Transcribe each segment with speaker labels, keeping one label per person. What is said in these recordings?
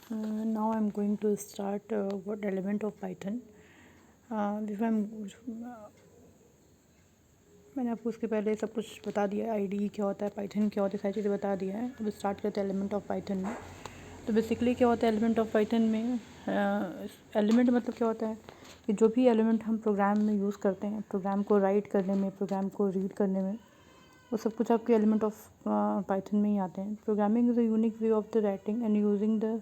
Speaker 1: Now I'm going to start what element of Python. Before मैंने आपको उसके पहले सब कुछ बता दिया, आईडी क्या होता है, पाइथन क्या होता है, सारी चीज़ें बता दिया है। अब स्टार्ट करते हैं एलिमेंट ऑफ पाइथन में। तो बेसिकली क्या होता है एलिमेंट ऑफ पाइथन में, एलिमेंट मतलब क्या होता है कि जो भी एलिमेंट हम प्रोग्राम में यूज़ करते हैं, प्रोग्राम को राइट करने में, प्रोग्राम को रीड करने में, वो सब कुछ आपके एलिमेंट ऑफ पाइथन में ही आते हैं। Programming is a unique way of the writing and using the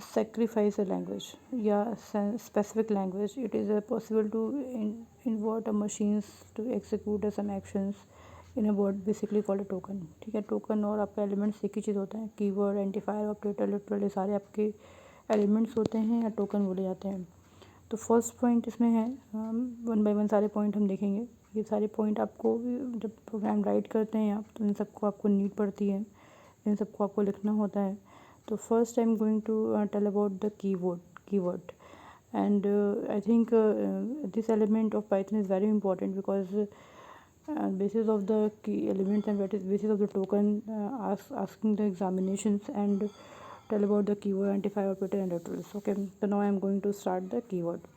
Speaker 1: sacrifice a language specific language. It is possible to invert a machines to execute some actions in a word basically called a token. ठीक है, token और आपका elements एक ही चीज़ होता है। Keyword, identifier, operator, literal, ये सारे आपके एलिमेंट्स होते हैं या टोकन बोले जाते हैं। तो फर्स्ट पॉइंट इसमें है, वन बाय वन सारे पॉइंट हम देखेंगे। ये सारे पॉइंट आपको जब प्रोग्राम राइट करते हैं आप, तो इन सबको आपको नीड पड़ती है, इन सबको आपको लिखना होता है। तो first I'm going to tell about the keyword and I think this element of Python is very important because basis of the key elements and basis of the token asking the examinations and tell about the keyword, identifier, operator and literals. Okay, so now I'm going to start the keyword.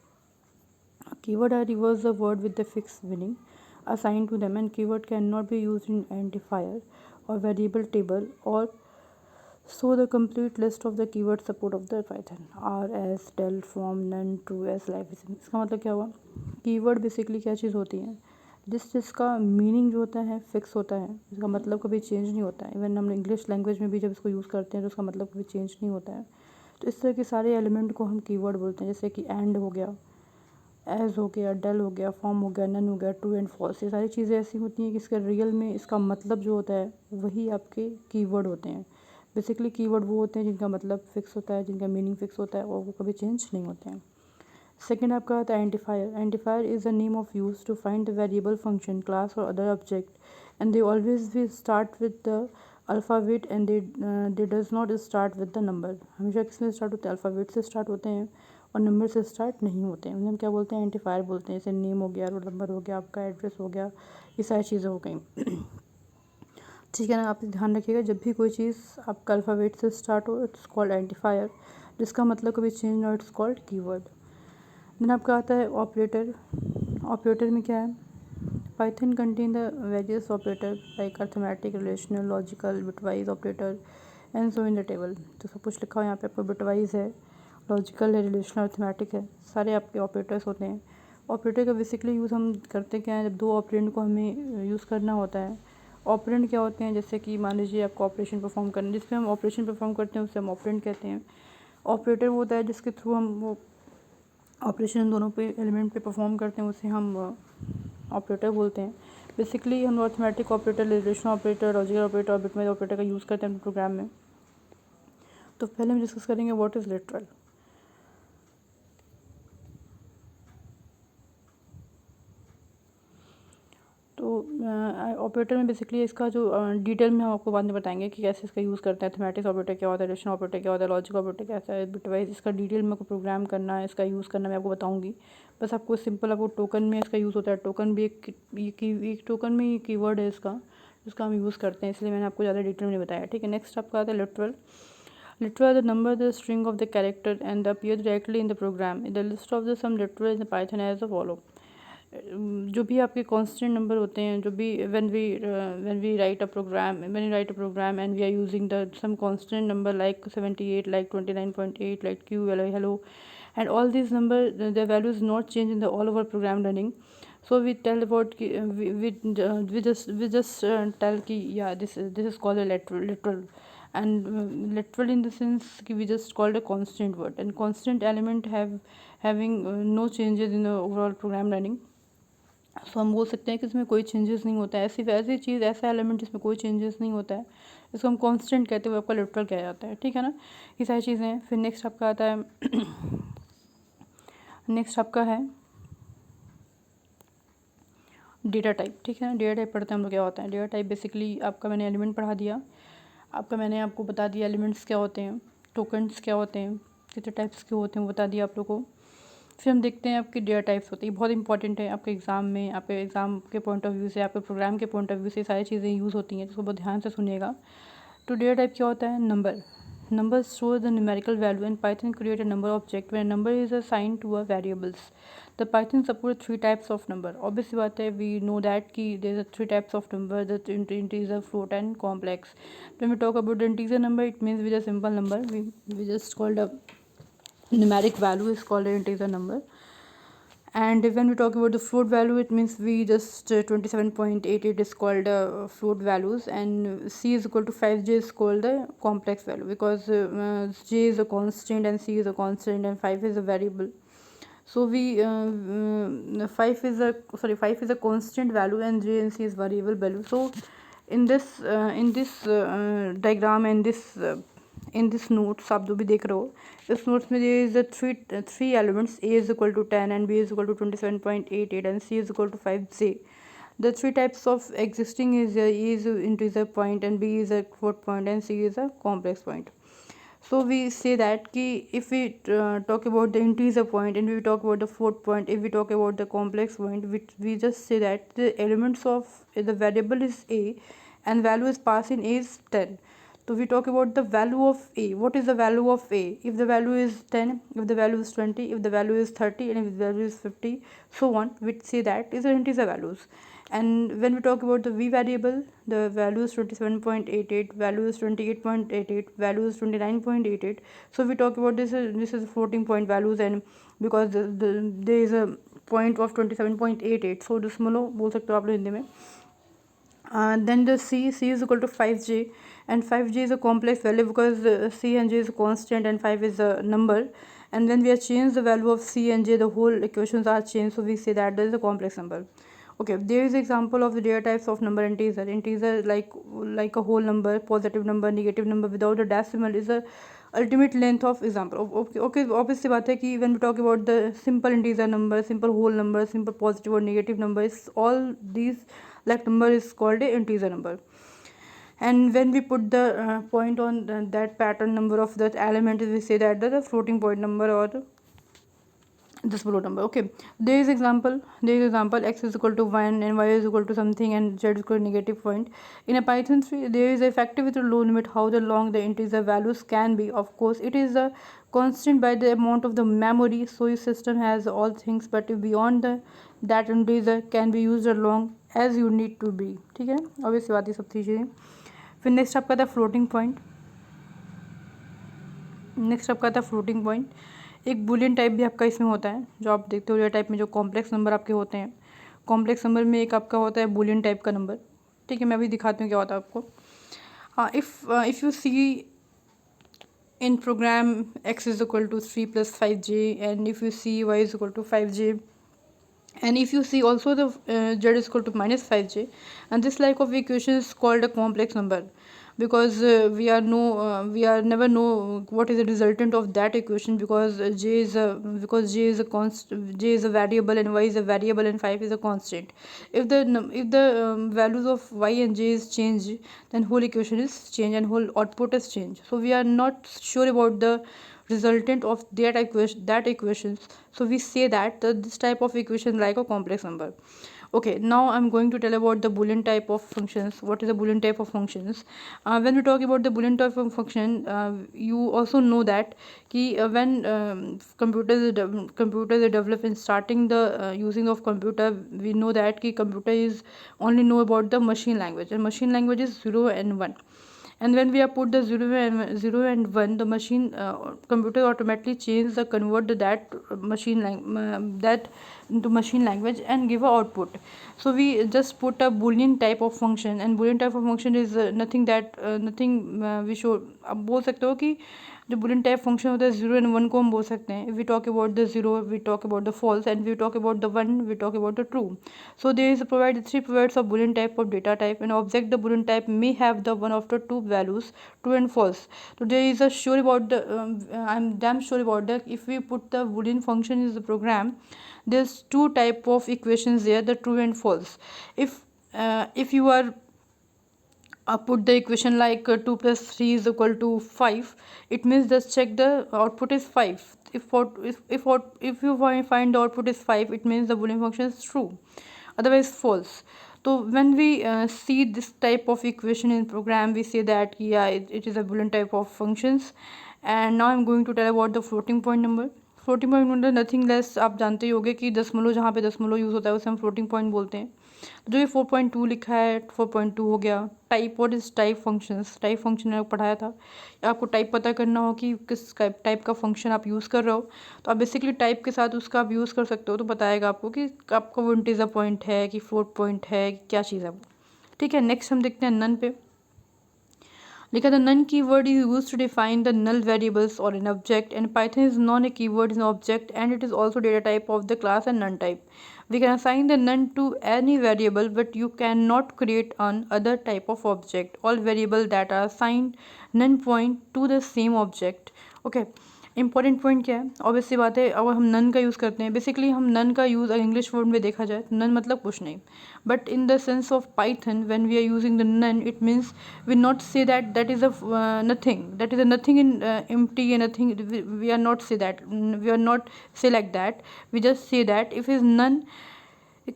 Speaker 1: Keyword are reverse the word with the fixed meaning assigned to them, and keyword cannot be used in identifier or variable table or so the complete list of the keyword support of the Python R as del from none true as life is। इसका मतलब क्या हुआ, keyword basically क्या चीज़ होती है, जिसका meaning जो होता है फिक्स होता है, इसका मतलब कभी चेंज नहीं होता है। इवन हम इंग्लिश लैंग्वेज में भी जब इसको यूज़ करते हैं तो उसका मतलब कभी चेंज नहीं होता है। तो इस तरह के सारे एलिमेंट को हम कीवर्ड बोलते हैं, जैसे कि एंड हो गया, एज हो गया, डल हो गया, फॉर्म हो गया, नन हो गया, ट्रू एंड फॉल्स। ये सारी चीज़ें ऐसी होती हैं कि इसका रियल में इसका मतलब जो होता है वही आपके कीवर्ड होते हैं। बेसिकली कीवर्ड वो होते हैं जिनका मतलब फिक्स होता है, जिनका मीनिंग फिक्स होता है और वो कभी चेंज नहीं होते हैं। सेकेंड आपका आता है identifier. Identifier is a name of use to find the variable, function, class और other object and they always भी start with the alphabet and they does not start with the number. हमेशा किसमें start होते हैं, alphabet से start होते हैं और नंबर से स्टार्ट नहीं होते हैं। हम क्या बोलते हैं, आइडेंटिफायर बोलते हैं। जैसे नेम हो गया, रोल नंबर हो गया, आपका एड्रेस हो गया, ये सारी चीज़ें हो गई। ठीक है ना, आप ध्यान रखिएगा जब भी कोई चीज़ आपका अल्फ़ाबेट से स्टार्ट हो इट्स कॉल्ड आइडेंटिफायर, जिसका मतलब कभी चेंज ना, इट्स कॉल्ड कीवर्ड। देन आपका आता है ऑपरेटर। ऑपरेटर में क्या है, Python contain the various operator like arithmetic, relational, logical, bitwise operator and so in the table. तो सब कुछ लिखा हुआ यहाँ पे आपको, बिटवाइज है, लॉजिकल है, रिलेशनल, अर्थमेटिक है, सारे आपके ऑपरेटर्स होते हैं। ऑपरेटर का बेसिकली यूज़ हम करते क्या है, जब दो ऑपरेंड को हमें यूज़ करना होता है। ऑपरेंड क्या होते हैं, जैसे कि मान लीजिए आपको ऑपरेशन परफॉर्म करना है, जिस पे हम ऑपरेशन परफॉर्म करते हैं उसे हम ऑपरेंड कहते हैं। ऑपरेटर वो होता है जिसके थ्रू हम वो ऑपरेशन दोनों पे एलिमेंट पे परफॉर्म करते हैं, उसे हम ऑपरेटर बोलते हैं। बेसिकली हम arithmetic operator, relational operator, logical operator और बिटवाइज ऑपरेटर का यूज़ करते हैं अपने प्रोग्राम में। तो पहले हम डिस्कस करेंगे व्हाट इज़ लिटरल। तो ऑपरेटर में बेसिकली इसका जो डिटेल में हम आपको बाद में बताएंगे कि कैसे इसका यूज़ करते हैं। मैथमेटिक्स ऑपरेटर क्या होता है, रिलेशनल ऑपरेटर क्या होता है, लॉजिकल ऑपरेटर कैसा है, बिटवाइज, इसका डिटेल में आपको प्रोग्राम करना है, इसका यूज़ करना मैं आपको बताऊंगी। बस आपको सिंपल आपको टोकन में इसका यूज़ होता है। टोकन भी एक टोकन में ही कीवर्ड है इसका, जिसका हम यूज़ करते हैं, इसलिए मैंने आपको ज़्यादा डिटेल में नहीं बताया। ठीक है, नेक्स्ट आपका आता है literal. Literal are the number, the string of the character and appear directly in the program. The list of the some literal in the Python as follow. जो भी आपके कांस्टेंट नंबर होते हैं, जो भी when we write a program and we are using the some constant number like 78, like 29.8, like q, hello, and all these number the values not change in the all over program running. So we tell about we just tell ki yeah, this is called a literal and literal in the sense कि we just called a constant word and constant element having no changes in the overall program running. सो हम बोल सकते हैं कि इसमें कोई changes नहीं होता है। ऐसी चीज़, ऐसा एलिमेंट जिसमें कोई चेंजेस नहीं होता है, इसको हम कांस्टेंट कहते हुए आपका लिटरल कहा जाता है। ठीक है ना, ये सारी चीज़ें हैं। फिर नेक्स्ट आपका आता है नेक्स्ट आपका है डेटा टाइप। ठीक है ना, डेटा टाइप पढ़ते हैं हम लोग क्या होता है। डेटा टाइप बेसिकली आपका मैंने एलिमेंट पढ़ा दिया, मैंने आपको बता दिया एलिमेंट्स क्या होते हैं, टोकन्स क्या होते हैं, कितने टाइप्स के होते हैं वो बता दिया आप लोग को। फिर हम देखते हैं आपकी डेटा टाइप्स होती है, बहुत इंपॉर्टेंट है आपके एग्ज़ाम में, आपके एग्ज़ाम के पॉइंट ऑफ व्यू से, आपके प्रोग्राम के पॉइंट ऑफ व्यू से सारी चीज़ें यूज़ होती हैं, जिसको बहुत ध्यान से सुनिएगा। तो डेटा टाइप क्या होता है, number. numbers store the numerical value, and Python create a number object when a number is assigned to a variables. The Python support three types of number. Obviously बात है, we know that कि there are three types of number, the integer, float and complex. When we talk about the integer number, it means with a simple number. We just called a numeric value is called an integer number. And when we talk about the float value, it means we just 27.88 is called float values, and c is equal to 5j is called the complex value, because j is a constant and c is a constant and 5 is a variable. So we 5 is a constant value and j and c is variable value. So in this diagram and in this notes आप जो भी देख रहे हो, इस notes में there is a three elements. A is equal to 10 and B is equal to 27.88 and C is equal to 5j. The three types of existing is A is integer point and B is a float point and C is a complex point. So we say that ki if we talk about the integer point and we talk about the float point, if we talk about the complex point, we just say that the elements of the variable is A and value is passed in A is 10. So we talk about the value of A. What is the value of A? If the value is 10, if the value is 20, if the value is 30, and if the value is 50, so on, we say that is the integer values. And when we talk about the V variable, the value is 27.88, value is 28.88, value is 29.88. So we talk about this is floating point values, and because there is a point of 27.88, so decimal बोल सकते हो आप लोग हिंदी में. Then the C is equal to 5j, and 5j is a complex value because C and j is a constant and 5 is a number. And when we have changed the value of C and j, the whole equations are changed, so we say that there is a complex number. Okay, there is example of the data types of number. Integer like a whole number, positive number, negative number without a decimal is a ultimate length of example. Okay, obviously बात है कि when we talk about the simple integer number, simple whole number, simple positive or negative numbers, all these like number is called a integer number. And when we put the point on that pattern number of that element, we say that the floating point number or this float number. Okay, there is example x is equal to 1 and y is equal to something and z is equal to negative point. In a Python 3 there is effective with a low limit how the long the integer values can be. Of course it is a constant by the amount of the memory, so your system has all things, but beyond that integer can be used as long as you need to be. ठीक है, obviously बात ये सब चीज़ें. फिर next आपका था floating point. Next आपका था फ्लोटिंग पॉइंट. एक बुलियन टाइप भी आपका इसमें होता है, जो आप देखते हो रियल टाइप में जो कॉम्प्लेक्स नंबर आपके होते हैं. कॉम्प्लेक्स नंबर में एक आपका होता है बुलियन टाइप का नंबर. ठीक है, मैं अभी दिखाती हूँ क्या होता है आपको. If you see in program x is equal to 3 plus 5j, and if you see y is equal to 5j, and if you see also the z is equal to minus 5j, and this like of equation is called a complex number, because we are never know what is the resultant of that equation, because j is a variable and y is a variable and 5 is a constant. If the values of y and j is changed, then whole equation is changed and whole output is changed. So we are not sure about the resultant of that equations, so we say that this type of equation like a complex number. Okay, now I'm going to tell about the Boolean type of functions. What is a Boolean type of functions? When we talk about the Boolean type of function, you also know that when computers are developed in starting the using of computer, we know that computer is only know about the machine language, and machine language is 0 and 1. And when we have put the 0 and 1, the machine computer automatically convert that that into machine language and give a output. So we just put a Boolean type of function, and Boolean type of function is nothing we show. अब बोल सकते हो कि जो Boolean type function होता है 0 and 1 को हम बोल सकते हैं. We talk about the 0, we talk about the false, and we talk about the 1, we talk about the true. So there is three provides of Boolean type of data type. An object the Boolean type may have the one of the two values, true and false. So there is a sure about the I'm damn sure about that if we put the Boolean function in the program, there's two type of equations there, the true and false. If you are put the equation like 2 plus 3 is equal to 5, it means just check the output is 5. If you find the output is 5, it means the Boolean function is true, otherwise false. तो when we see this type of equation in program we say that कि it is a boolean type of functions. And now I am going to tell about the floating point number. Floating point number nothing less, आप जानते ही होंगे कि दशमलव, जहाँ पे दशमलव use होता है उसे हम फ्लोटिंग पॉइंट बोलते हैं. जो ये 4.2 लिखा है, 4.2 हो गया. Type, what is type functions? Type function मैंने पढ़ाया था. आपको टाइप पता करना हो कि किस टाइप का फंक्शन आप यूज़ कर रहे हो, तो आप बेसिकली टाइप के साथ उसका आप यूज़ कर सकते हो, तो बताएगा आपको कि आपका वो इंटीजर पॉइंट है कि फ्लोट पॉइंट है, क्या चीज़ है वो. ठीक है, नेक्स्ट हम देखते हैं नन पे. लिखा था none keyword is use to define the null variables और an object, and Python is none a keyword is an object and it is also data type of the class and none type. We can assign the none to any variable, but you cannot create an other type of object. All variables that are assigned none point to the same object. Okay. Important point क्या है? Obvious सी बात है, अगर हम none का use करते हैं, बेसिकली हम नन का यूज़ अगर इंग्लिश वर्ड में देखा जाए तो नन मतलब कुछ नहीं, but in the sense of Python when we are using the none, it means we not say that is a nothing, that is a nothing in empty and nothing. We are not say that, we are not say like that. We just say that if is none,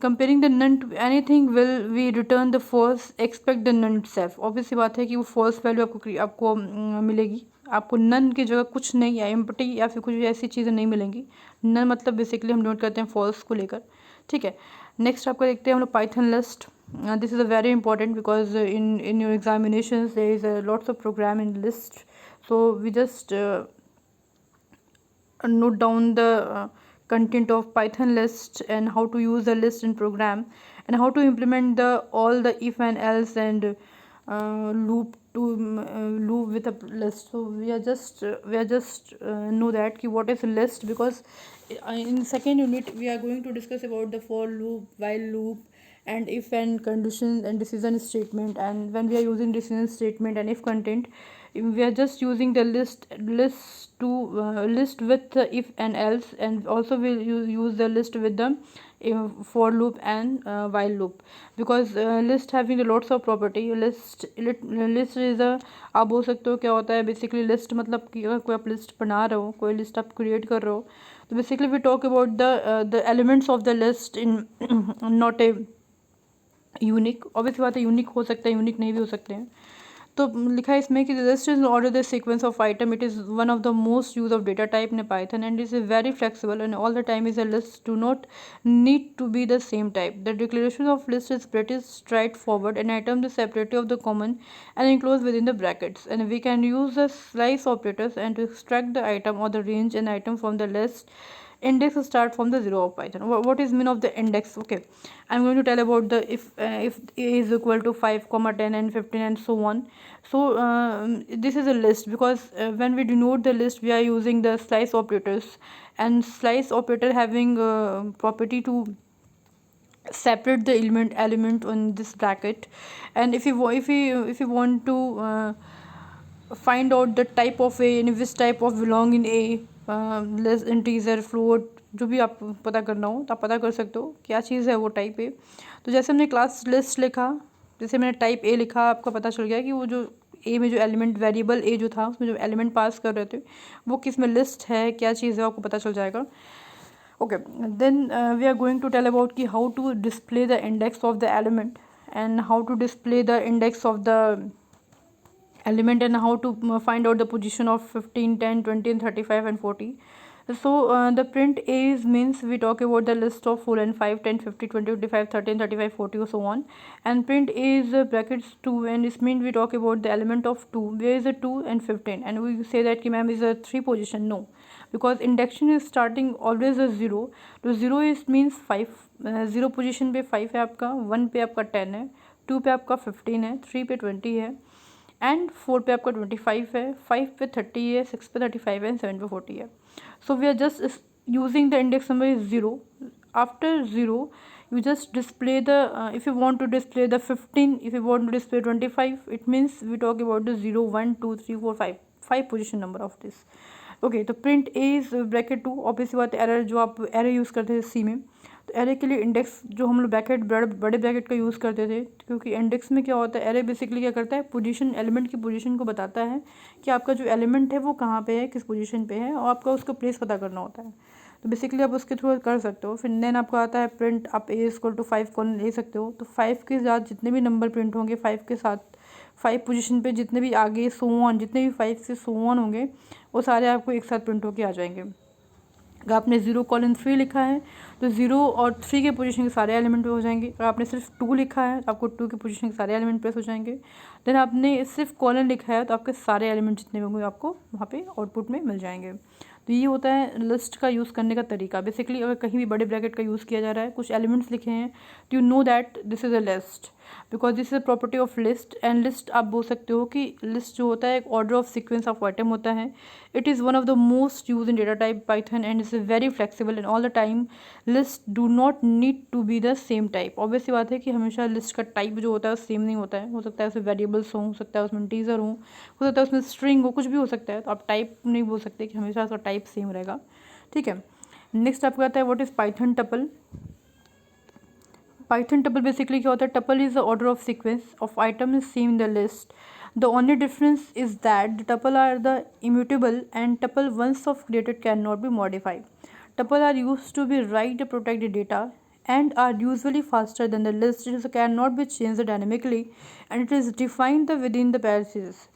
Speaker 1: comparing the none to anything will we return the false, expect the none itself. Obvious सी बात है कि वो false value आपको मिलेगी. आपको none की जगह कुछ नहीं या एम्प्टी या फिर कुछ ऐसी चीज़ें नहीं मिलेंगी. नन मतलब बेसिकली हम नोट करते हैं फॉल्स को लेकर. ठीक है, नेक्स्ट आपको देखते हैं हम लोग Python list. This is a very important because in your examinations there is lots of program in list. So we just note down the content of Python list and how to use the list in program, and how to implement the all the if and else and loop with a list. So we are just know that ki what is list, because in second unit we are going to discuss about the for loop, while loop, and if and condition and decision statement. And when we are using decision statement and if content, we are just using the list to list with the if and else, and also we'll use the list with the for loop and while loop, because list having the lots of property. list is a, आप बोल सकते हो क्या होता है basically. List मतलब कि अगर कोई आप लिस्ट बना रहे हो, कोई लिस्ट आप क्रिएट कर रहे हो, तो basically we talk about the elements of the list in not a unique. Obviously बात है, यूनिक हो सकता है, यूनिक नहीं भी हो सकते हैं. तो लिखा है इसमें कि list is order the sequence of item. It is one of the most use of data type in Python, and is very flexible and all the time is a list do not need to be the same type. The declaration of list is pretty straightforward. An item is separated of the common and enclosed within the brackets, and we can use the slice operators and to extract the item or the range an item from the list. Index start from the zero of Python. What is mean of the index? Okay, I'm going to tell about the if a is equal to 5, 10 and 15 and so on. So this is a list, because when we denote the list we are using the slice operators, and slice operator having property to separate the element on this bracket. And if you want to find out the type of a, and which type of belong in a less integer float, जो भी आप पता करना हो तो आप पता कर सकते हो क्या चीज़ है वो टाइप ए. तो जैसे हमने क्लास लिस्ट लिखा, जैसे मैंने टाइप ए लिखा, आपको पता चल गया कि वो जो ए में जो एलिमेंट वेरिएबल ए जो था उसमें जो एलिमेंट पास कर रहे थे वो किस में लिस्ट है, क्या चीज़ है, आपको पता चल जाएगा. Okay, then we are going to tell about कि how to display the index of the element, and how to display the index of the element, and how to find out the position of 15, 10, 20 and 35 and 40. So the print a is means we talk about the list of 4 and 5, 10, 50, 20, 25, 30 and 35, 40 or so on. And print a is brackets 2, and this means we talk about the element of 2. Where is the 2 and 15? And we say that ki ma'am is a 3 position. No, because indection is starting always a 0. तो 0 is means 5, 0 position पे 5 है आपका, 1 पे आपका 10 है, 2 पे आपका 15 है, 3 पे 20 है, एंड 4 पे आपका 25 है, 5 पे 30 है, 6 पे 35 है, एंड 7 पे 40 है. So we are just using the index number is 0. After 0 you just display the if you want to display the 15, if you want to display 25, it means we talk about the 0, 1, 2, 3, 4, 5 position number of this. Okay, तो print a is bracket 2. Obviously बात है, error जो आप error use करते थे सी में, तो array के लिए इंडेक्स जो हम लोग ब्रैकेट बड़े ब्रैकेट का यूज़ करते थे, क्योंकि इंडेक्स में क्या होता है, एरे बेसिकली क्या करता है, पोजीशन, एलिमेंट की पोजीशन को बताता है कि आपका जो एलिमेंट है वो कहाँ पे है, किस पोजीशन पे है, और आपका उसका प्लेस पता करना होता है. तो बेसिकली आप उसके थ्रू कर सकते हो। फिर देन आपको आता है प्रिंट, आप A=5 कॉलन ले सकते हो। तो 5 के साथ जितने भी नंबर प्रिंट होंगे, 5 के साथ 5 पोजीशन पे जितने भी आगे सो ऑन, जितने भी 5 से सो ऑन होंगे वो सारे आपको एक साथ प्रिंट होके आ जाएंगे। अगर आपने 0:3 लिखा है तो 0 और 3 के पोजीशन के सारे एलिमेंट हो जाएंगे। अगर आपने सिर्फ 2 लिखा है तो आपको 2 के पोजीशन के सारे एलिमेंट प्रेस हो जाएंगे। देन आपने सिर्फ कॉलन लिखा है तो आपके सारे एलिमेंट जितने होंगे आपको वहाँ पे आउटपुट में मिल जाएंगे। तो ये होता है लिस्ट का यूज़ करने का तरीका। बेसिकली अगर कहीं भी बड़े ब्रैकेट का यूज़ किया जा रहा है, कुछ एलिमेंट्स लिखे हैं, तो you know that this is a list, because this is a property of list. And list आप बोल सकते हो कि लिस्ट जो होता है एक order of sequence of item होता है। It is one of the most use in data type Python and is very flexible in all the time. List do not need to be the same type. Obvious सी बात है कि हमेशा list का type जो होता है वो सेम नहीं होता है। हो सकता है उसमें वेरिएबल्स हो सकता है उसमें इंटीजर हो सकता है उसमें स्ट्रिंग हो, कुछ भी हो सकता है। तो आप टाइप नहीं बोल सकते कि हमेशा उसका टाइप सेम रहेगा, ठीक है। नेक्स्ट आपको आता है what is Python tuple. Python tuple basically क्या होता है? Tuple is the order of sequence of item is same in the list. The only difference is that the tuple are the immutable and tuple once of created cannot be modified. Tuple are used to be write to protect the data and are usually faster than the list. It cannot be changed dynamically and it is defined within the parentheses.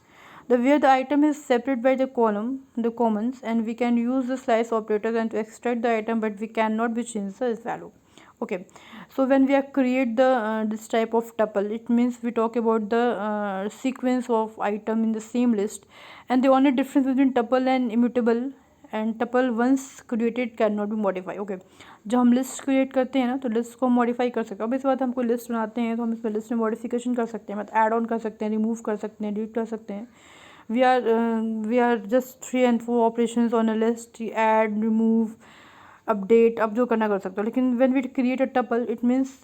Speaker 1: Where the item is separated by the column, the commons, and we can use the slice operators and to extract the item, but we cannot be change the value. Okay, so when we are create the this type of tuple, it means we talk about the sequence of item in the same list, and the only difference between tuple and immutable and tuple once created cannot be modified. Okay, जब हम list create करते हैं ना तो list को modify कर सकते हैं। अब इस बात हम कोई लिस्ट बनाते हैं तो हम इसमें लिस्ट में मॉडिफिकेशन कर सकते हैं, मतलब ऐड ऑन कर सकते हैं, रिमूव कर सकते हैं, डिलीट कर सकते हैं। We are just 3 and 4 operations on a list, add, remove, update, अब जो करना कर सकते हो। लेकिन when we create a tuple, it means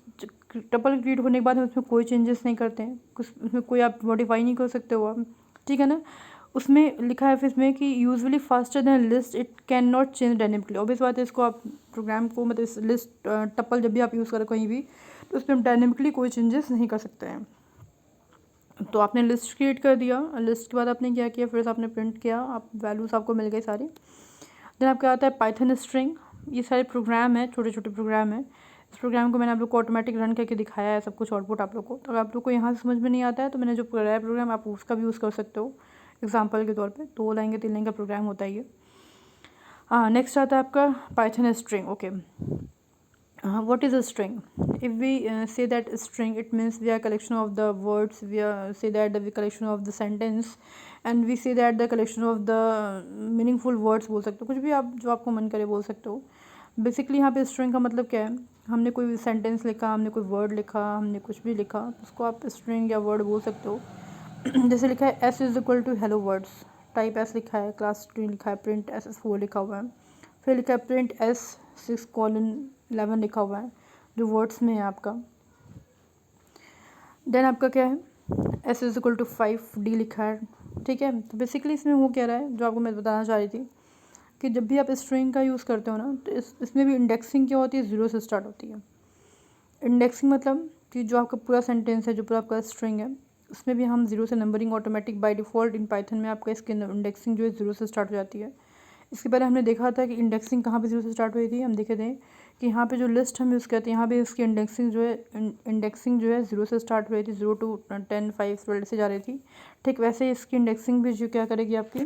Speaker 1: tuple create होने के बाद हम उसमें कोई चेंजेस नहीं करते हैं, कुछ उसमें कोई आप मॉडिफाई नहीं कर सकते हो आप, ठीक है ना। उसमें लिखा है फिर इसमें कि usually faster than list, it can not change dynamically. Obvious बात है, इसको आप प्रोग्राम को मतलब इस लिस्ट टपल जब भी आप यूज़ करें कहीं भी, तो उसमें हम डायनेमिकली कोई चेंजेस नहीं कर सकते हैं। तो आपने लिस्ट क्रिएट कर दिया, लिस्ट के बाद आपने क्या किया, फिर आपने प्रिंट किया, आप वैल्यूज़ आपको मिल गई सारी। देन आपका आता है पाइथन स्ट्रिंग। ये सारे प्रोग्राम है, छोटे छोटे प्रोग्राम है। इस प्रोग्राम को मैंने आप लोग को ऑटोमेटिक रन करके दिखाया है सब कुछ आउटपुट आप लोग को। तो अगर आप लोग को यहाँ से समझ में नहीं आता है तो मैंने जो कराया प्रोग्राम आप उसका भी यूज़ कर सकते हो एग्जाम्पल के तौर पे। 2 लाइन 3 लाइन का प्रोग्राम होता है ये। हाँ, नेक्स्ट आता है आपका Python string. Okay, what is a string? If we say that a string, it means we are collection of the words, we are say that the collection of the sentence, and we say that the collection of the meaningful words बोल सकते हो, कुछ भी आप जो आपको मन करे बोल सकते हो। बेसिकली यहाँ पे स्ट्रिंग का मतलब क्या है? हमने कोई सेंटेंस लिखा, हमने कोई वर्ड लिखा, हमने कुछ भी लिखा, उसको आप स्ट्रिंग या वर्ड बोल सकते हो। जैसे लिखा है S is equal to hello words, type S लिखा है, क्लास 3 लिखा है, प्रिंट S4 लिखा हुआ है, फिर लिखा है प्रिंट S6:11 लिखा हुआ है जो वर्ड्स में है आपका। देन आपका क्या है, S is equal to 5D लिखा है, ठीक है। तो बेसिकली इसमें वो कह रहा है जो आपको मैं बताना चाह रही थी कि जब भी आप स्ट्रिंग का यूज़ करते हो ना तो इसमें भी इंडेक्सिंग क्या होती है, 0 से स्टार्ट होती है। इंडेक्सिंग मतलब कि जो आपका पूरा सेंटेंस है, जो पूरा आपका स्ट्रिंग है, उसमें भी हम 0 से numbering automatic by default in Python में आपका इसके इंडेक्सिंग जो है 0 से स्टार्ट हो जाती है। इसके पहले हमने देखा था कि इंडेक्सिंग कहाँ पे 0 से स्टार्ट हुई थी। हम देखे थे कि यहाँ पे जो लिस्ट हम यूज़ करते हैं यहाँ पे इसकी इंडेक्सिंग जो है 0 से स्टार्ट हुई थी, 0 to 10, 5, 12 से जा रही थी। ठीक वैसे ही इसकी इंडेक्सिंग भी जो क्या करेगी आपकी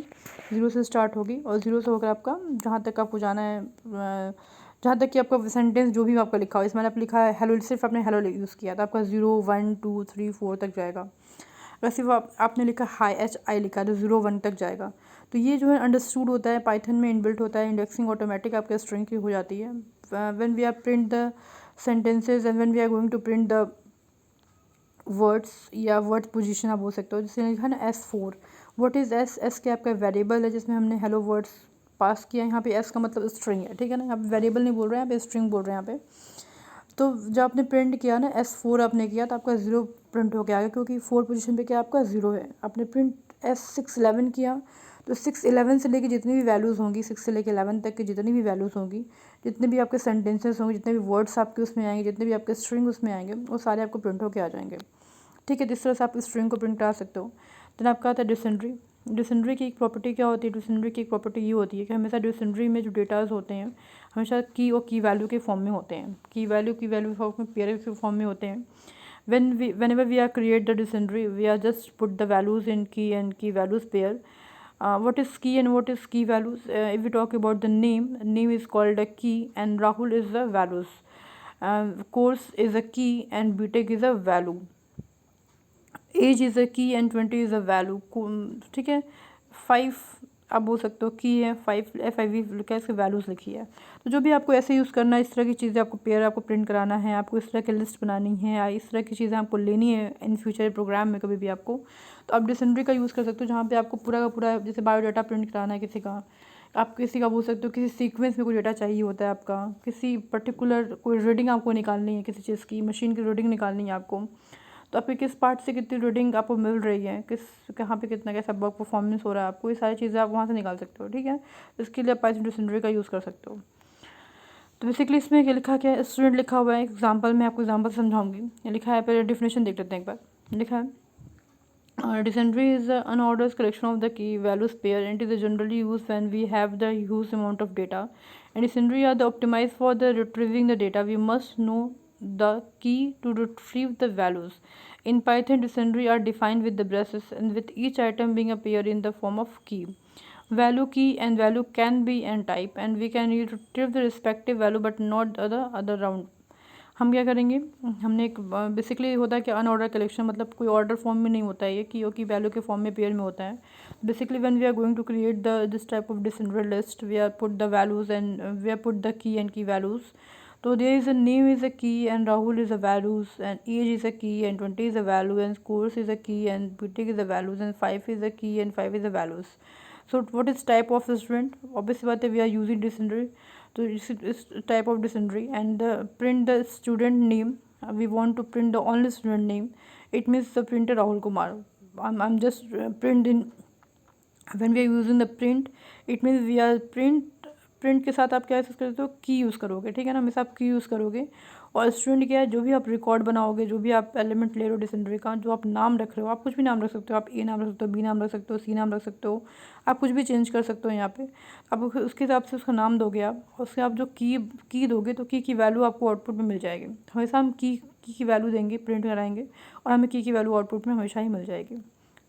Speaker 1: 0 से स्टार्ट होगी और 0 से होकर आपका जहाँ तक आपको जाना है, जहाँ तक कि आपका सेंटेंस जो भी आपका लिखा हो, इसमें आपने लिखा है हेलो, सिर्फ आपने हेलो यूज़ किया तो आपका 0, 1, 2, 3, 4 तक जाएगा। वैसे वो आपने लिखा हाई HI लिखा तो 0, 1 तक जाएगा। तो ये जो है अंडरस्टूड होता है, पाइथन में इनबिल्ट होता है। इंडेक्सिंग ऑटोमेटिक आपके स्ट्रिंग की हो जाती है। When we are print the sentences and when we are going to print the words या वर्ड पोजीशन आप बोल सकते हो। जैसे लिखा है ना S4, व्हाट इज़ S क्या आपका वेरिएबल है जिसमें हमने हेलो वर्ड्स पास किया। यहाँ पे S का मतलब स्ट्रिंग है, ठीक है ना। यहाँ पे वेरिएबल नहीं बोल रहे हैं, यहाँ पे स्ट्रिंग बोल रहे हैं यहाँ पे। तो जब आपने प्रिंट किया ना S4 आपने किया तो आपका 0 प्रिंट हो गया आगे, क्योंकि 4 पोजीशन पे क्या आपका 0 है। आपने प्रिंट S6:11 किया तो 6:11 से लेके जितनी भी वैल्यूज़ होंगी, 6 से लेके 11 तक की जितनी भी वैल्यूज़ होंगी, जितने भी आपके सेंटेंसेस होंगे, जितने भी वर्ड्स आपके उसमें आएंगे, जितने भी आपके स्ट्रिंग उसमें आएंगे, वो सारे आपको प्रिंट होके आ जाएंगे, ठीक है। तो इस तरह से आप स्ट्रिंग को प्रिंट करा सकते हो। देन आपका आता है डिक्शनरी। डिक्शनरी की एक प्रॉपर्टी क्या होती है, डिक्शनरी की एक प्रॉपर्टी ये होती है कि हमेशा डिक्शनरी में जो डेटाज होते हैं हमेशा की और की वैल्यू के फॉर्म में होते हैं, की वैल्यू फॉर्म में, पेयर के फॉर्म में होते हैं. Whenever we are create the dictionary, we are just put the values in key and key values pair. What is key and what is key values? If we talk about the name is called a key and Rahul is the values. Course is a key and BTech is a value. Age is a key and 20 is a value. ठीक है. 5 आप बोल सकते हो की है, 5 FIV क्या इसके वैल्यूज़ लिखी है. तो जो भी आपको ऐसे यूज़ करना है, इस तरह की चीज़ें आपको पेयर आपको प्रिंट कराना है, आपको इस तरह की लिस्ट बनानी है, इस तरह की चीज़ें आपको लेनी है इन फ्यूचर प्रोग्राम में कभी भी आपको, तो आप डिक्शनरी का यूज़ कर सकते हो, जहाँ पे आपको पूरा का पूरा जैसे बायोडाटा प्रिंट कराना है किसी का, आप किसी का बोल सकते हो किसी सीक्वेंस में कोई डेटा चाहिए होता है आपका, किसी पर्टिकुलर कोई रीडिंग आपको निकालनी है, किसी चीज़ की मशीन की रीडिंग निकालनी है आपको, तो आपके किस पार्ट से कितनी रीडिंग आपको मिल रही है, कहाँ पे कितना कैसा वर्क परफॉर्मेंस हो रहा है आपको, ये सारी चीज़ें आप वहाँ से निकाल सकते हो. ठीक है. इसके लिए आप पाइथन डिक्शनरी का यूज़ कर सकते हो. तो बेसिकली इसमें क्या लिखा, क्या स्टूडेंट लिखा हुआ है. एग्जाम्पल मैं आपको एग्जाम्पल समझाऊंगी. ये लिखा है, पहले डिफिनेशन देख लेते हैं एक बार. लिखा है dictionary is an unordered collection of the key values pair and it is generally used when we have the huge amount of data, and dictionary are the optimized for the retrieving the data. We must know the key to retrieve the values. In Python, dictionary are defined with the braces and with each item being a pair in the form of key. Value key and value can be n type and we can retrieve the respective value but not the other round. हम क्या करेंगे, हमने एक basically होता है कि unordered collection, मतलब कोई ऑर्डर फॉर्म में नहीं होता है ये, की वैल्यू के फॉर्म में पेयर में होता है. Basically when we are going to create the this type of dictionary list, we are put the values and we are put the key and key values. तो there is a name is a key and Rahul is a values and age is a key and 20 is a value and course is a key and BTech is a values and 5 is a key and 5 is a values. So what is type of student, obviously बात है we are using dictionary, तो इस type of dictionary and print the student name. We want to print the only student name. It means the printer Rahul Kumar. I'm just print in, when we are using the print, it means we are print के साथ आप क्या use करते हो, की use करोगे. ठीक है ना, हमेशा आप की यूज़ करोगे. और स्टूडेंट क्या है, जो भी आप रिकॉर्ड बनाओगे, जो भी आप एलिमेंट ले रहे हो डिक्शनरी का, जो आप नाम रख रहे हो, आप कुछ भी नाम रख सकते हो. आप ए नाम रख सकते हो, बी नाम रख सकते हो, सी नाम रख सकते हो, आप कुछ भी चेंज कर सकते हो यहाँ पे. आप उसके हिसाब से उसका नाम दोगे आप, उसके आप जो की दोगे तो की वैल्यू आपको आउटपुट में मिल जाएगी. हमेशा हम की वैल्यू देंगे, प्रिंट कराएंगे और हमें की वैल्यू आउटपुट में हमेशा ही मिल जाएगी.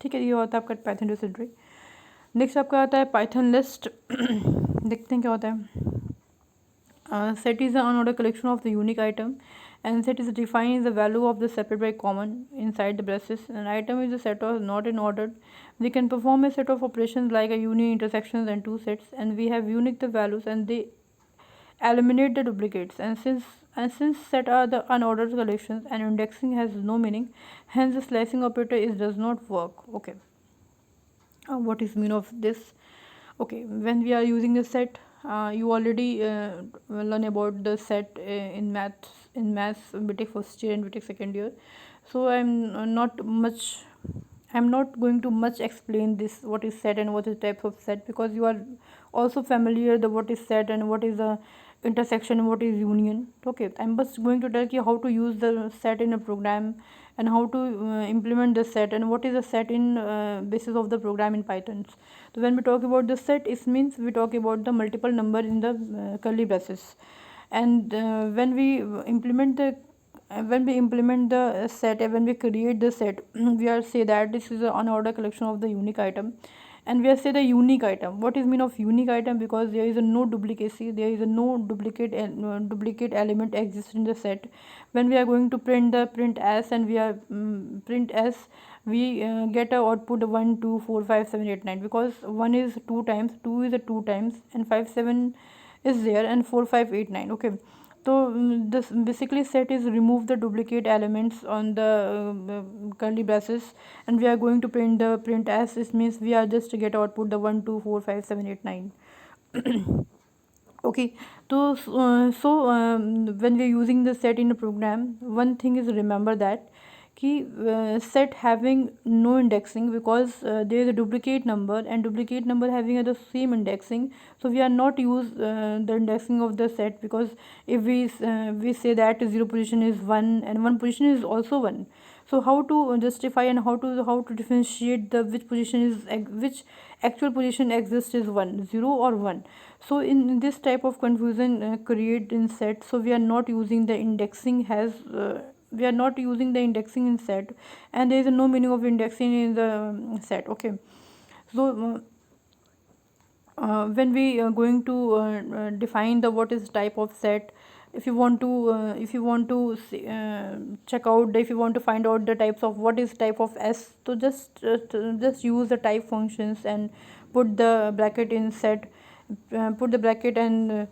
Speaker 1: ठीक है, ये होता है आपका पाइथन डिक्शनरी. नेक्स्ट आपका आता है पाइथन लिस्ट. देखते हैं क्या होता है. Set is an unordered collection of the unique item, and set is defined as the value of the separate by common inside the braces. An item is a set of not in order. We can perform a set of operations like a union, intersections, and two sets, and we have unique the values, and they eliminate the duplicates. And since set are the unordered collections and indexing has no meaning, hence the slicing operator does not work. Okay. What is mean of this? Okay, when we are using the set, you already learn about the set in maths BTech first year and BTech second year. So I'm not going to much explain this, what is set and what is types of set, because you are also familiar the what is set and what is a intersection and what is union. Okay, I'm just going to tell you how to use the set in a program and how to implement the set and what is a set in basis of the program in Python. So when we talk about the set, it means we talk about the multiple number in the curly braces, and when we implement the set, when we create the set, we are say that this is an unordered collection of the unique item, and we are say the unique item. What is mean of unique item? Because there is a no duplicacy, there is a no duplicate element exists in the set. When we are going to print the print s, and we are print s, we get a output 1 2 4 5 7 8 9, because 1 is 2 times, 2 is a 2 times, and 5 7 is there, and 4 5 8 9. Okay, so this basically set is remove the duplicate elements on the curly braces, and we are going to print the print as. This means we are just to get output the 1 2 4 5 7 8 9. Okay, so when we are using the set in a program, one thing is remember that set having no indexing, because there is a duplicate number, and duplicate number having the same indexing, so we are not use the indexing of the set, because if we say that 0 position is 1 and 1 position is also 1, So how to justify and how to differentiate the which actual position exists is 1, 0 or 1. So in this type of confusion create in set, so we are not using the indexing in set, and there is no meaning of indexing in the set. Okay, so when we are going to define the what is type of set, if you want to check out, if you want to find out the types of what is type of S, so just use the type functions and put the bracket in set, put the bracket and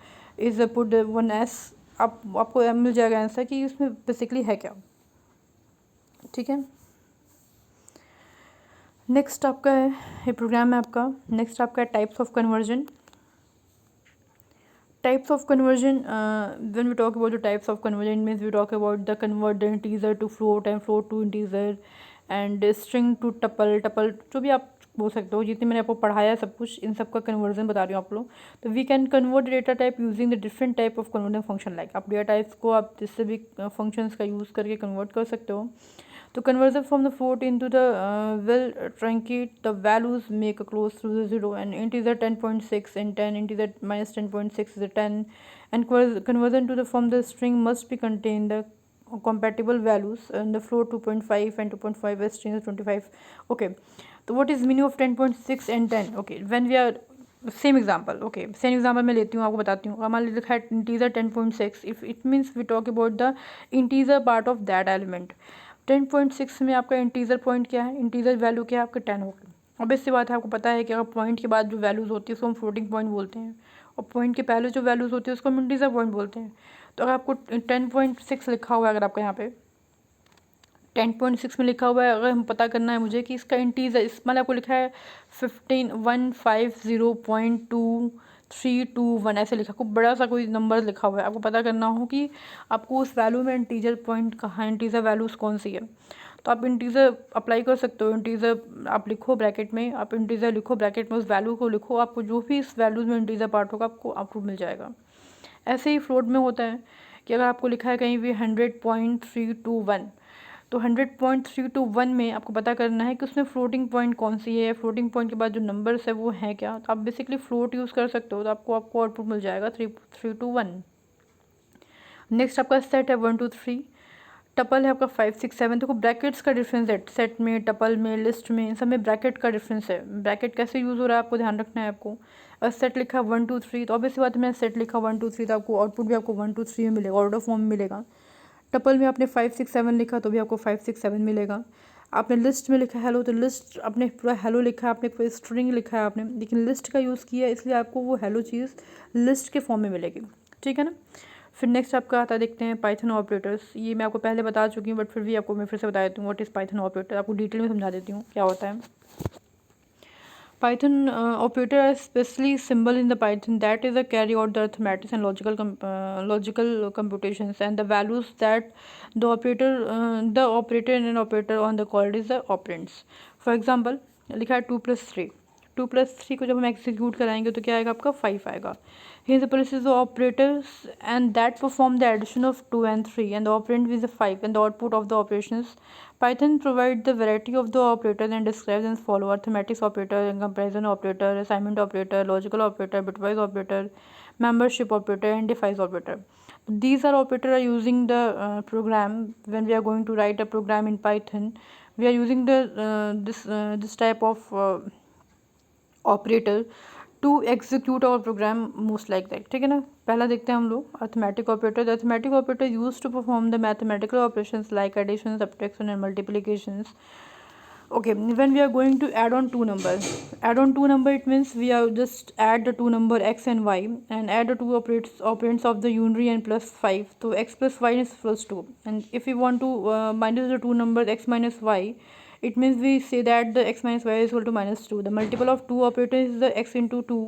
Speaker 1: put the one S, आपको मिल जाएगा answer कि इसमें basically है क्या. ठीक है, next आपका है, ये प्रोग्राम है आपका. नेक्स्ट आपका है types of conversion. Types of conversion, when we talk about the types of conversion, means we talk about the convert the integer to float and float to integer and string to tuple जो भी आप बोल सकते हो, जितने मैंने आपको पढ़ाया सब कुछ, इन सब का कन्वर्जन बता रही हूँ आप लोग. तो we can convert data type using the different type of conversion function. Like आप डेटा टाइप्स को आप जिससे भी फंक्शंस का यूज़ करके कन्वर्ट कर सकते हो. तो conversion from the float into the will truncate the values, make a close through the 0 and integer 10.6 and 10, integer minus 10.6 is a 10, and conversion to the from the string must be contain the compatible values, and the float 2.5 and 2.5 as string is 25. Okay, so what is meaning of 10.6 and 10? Okay, when we are same example. Okay, same example मैं लेती हूँ, आपको बताती हूँ. हमारे लिखा है integer 10.6, if it means we talk about the integer part of that element. 10.6 में आपका इंटीजर पॉइंट क्या है, इंटीजर वैल्यू क्या है आपका 10 होगी. ऑब्वियस सी बात है, आपको पता है कि अगर पॉइंट के बाद जो वैल्यूज़ होती है उसको हम फ्लोटिंग पॉइंट बोलते हैं, और पॉइंट के पहले जो वैल्यूज़ होती है उसको हम इंटीजर पॉइंट बोलते हैं. तो अगर आपको 10.6 लिखा हुआ है, अगर आपका यहाँ पे 10.6 में लिखा हुआ है, अगर हम पता करना है मुझे कि इसका इंटीजर, इस मतलब आपको लिखा है 150.2321 ऐसे लिखा, खूब बड़ा सा कोई नंबर लिखा हुआ है. आपको पता करना हो कि आपको उस वैल्यू में इंटीजर पॉइंट कहाँ, इंटीजर वैल्यूज़ कौन सी है. तो आप इंटीजर अप्लाई कर सकते हो. इंटीजर आप लिखो ब्रैकेट में, आप इंटीजर लिखो ब्रैकेट में, उस वैल्यू को लिखो, आपको जो भी इस वैल्यूज़ में इंटीजर पार्ट होगा आपको आउटपुट मिल जाएगा. ऐसे ही फ्लोट में होता है कि अगर आपको लिखा है कहीं भी 100.321, तो 100.321 में आपको पता करना है कि उसमें फ्लोटिंग पॉइंट कौन सी है, फ्लोटिंग पॉइंट के बाद जो नंबर्स है वो हैं क्या. तो आप बेसिकली फ्लोट यूज़ कर सकते हो, तो आपको आउटपुट मिल जाएगा 321. नेक्स्ट आपका सेट है 1 2 3, टपल है आपका 5 6 7. देखो ब्रैकेट्स का डिफरेंस है सेट में, टपल में, लिस्ट में, इन सब में ब्रैकेट का डिफरेंस है. ब्रैकेट कैसे यूज़ हो रहा है आपको ध्यान रखना है. आपको और सेट लिखा 1 2 3, तो ऑब्वियसली बात है, मैंने सेट लिखा 1 2 3, तो आपको आउटपुट भी आपको 1 2 3 में मिलेगा, ऑर्डर फॉर्म में मिलेगा. टपल में आपने 5 6 7 लिखा तो भी आपको 5 6 7 मिलेगा. आपने लिस्ट में लिखा हेलो, तो लिस्ट आपने पूरा हेलो लिखा, आपने पूरा स्ट्रिंग लिखा है आपने, लेकिन लिस्ट का यूज़ किया इसलिए आपको वो हेलो चीज़ लिस्ट के फॉर्म में मिलेगी. ठीक है ना. फिर नेक्स्ट आपका आता है, देखते हैं पाइथन ऑपरेटर्स. ये मैं आपको पहले बता चुकी हूँ, बट फिर भी आपको मैं फिर से बता देती हूँ व्हाट इज़ पाइथन ऑपरेटर. आपको डिटेल में समझा देती हूँ क्या होता है. Python operator are especially symbol in the Python that is a carry out the arithmetic and logical computations, and the values that the operator and an operator on the called is the operands. For example, लिखा है 2 + 3. 2 + 3 को जब हम execute कराएंगे तो क्या आएगा आपका 5 आएगा. Here the process is the operators and that perform the addition of 2 and 3 and the operand is a 5 and the output of the operations. Python provides the variety of the operators and describes as follow: arithmetic operator, comparison operator, assignment operator, logical operator, bitwise operator, membership operator, and device operator. These are operators are using the program. When we are going to write a program in Python, we are using the this type of operator to execute our program most like that. ठीक है ना. पहला देखते हैं हम लोग arithmetic operator. Arithmetic operator use to perform the mathematical operations like addition, subtraction and multiplications. Okay, when we are going to add on two number, it means we are just add the two number x and y and add the two operands of the unary and plus 5. So x plus y is plus 2, and if we want to minus the two numbers x minus y, it means we say that the x minus y is equal to minus 2. The multiple of 2 operator is the x into 2,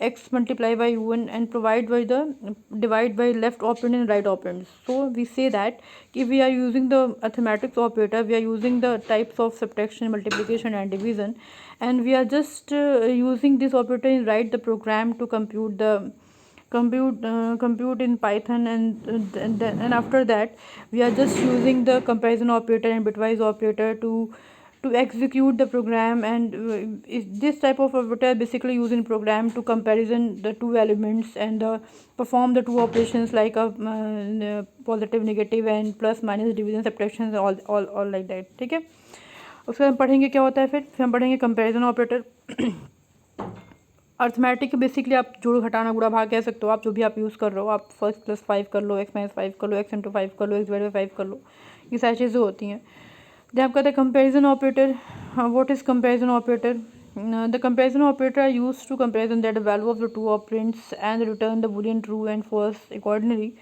Speaker 1: x multiplied by 1 and divide by left operand and right operand. So we say that if we are using the arithmetic operator, we are using the types of subtraction, multiplication and division, and we are just using this operator in write the program to compute the compute in Python, and after that we are just using the comparison operator and bitwise operator to execute the program. And this type of operator basically used in program to comparison the two elements and perform the two operations like a positive, negative and plus minus, division, subtraction, all like that. ठीक है, उसके बाद हम पढ़ेंगे क्या होता है, फिर हम पढ़ेंगे कंपैरिजन ऑपरेटर। अर्थमेटिक बेसिकली आप जोड़, घटाना, गुणा, भाग कह सकते हो, आप जो भी आप यूज़ कर रहे हो, आप फर्स्ट प्लस 5 कर लो, एक्स माइनस 5 कर लो, एक्स इंटू 5 कर लो, एक्स डिवाइड बाई 5 कर लो, ये सारी चीज़ें होती हैं। जब आप कहते हैं comparison operator, what is comparison operator? The comparison operator are use to comparison that the value of the two operands and return the boolean true and false accordingly.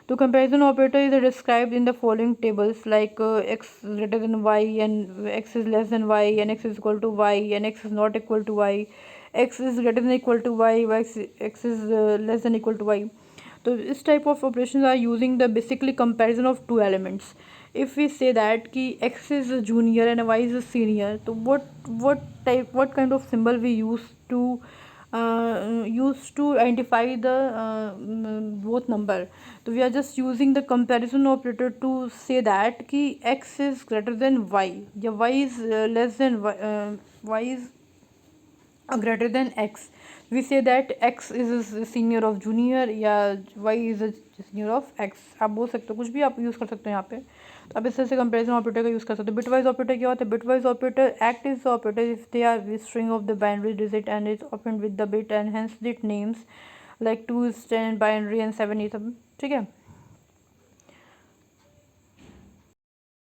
Speaker 1: The comparison operator is described in the following tables like x greater than y and x is less than y and x is equal to y and x is not equal to y, x is greater than equal to y, x is less than equal to y. So this type of operations are using the basically comparison of two elements. If we say that ki x is a junior and y is a senior, so what kind of symbol we use to identify the both number? So we are just using the comparison operator to say that ki x is greater than y, या y is less than y is greater than x. We say that x is a senior of junior या y is a senior of x. आप बोल सकते हो, कुछ भी आप use कर सकते हो यहाँ पे। तो आप इस तरह से कंपेरिजन ऑपरेटर का यूज़ कर सकते हो। बिटवाइज ऑपरेटर क्या होता है? Bitwise operator act is the operator if they are string of the binary digit and is open with the bit and hence it names like 2 is 10 binary and 7 is सब, ठीक है।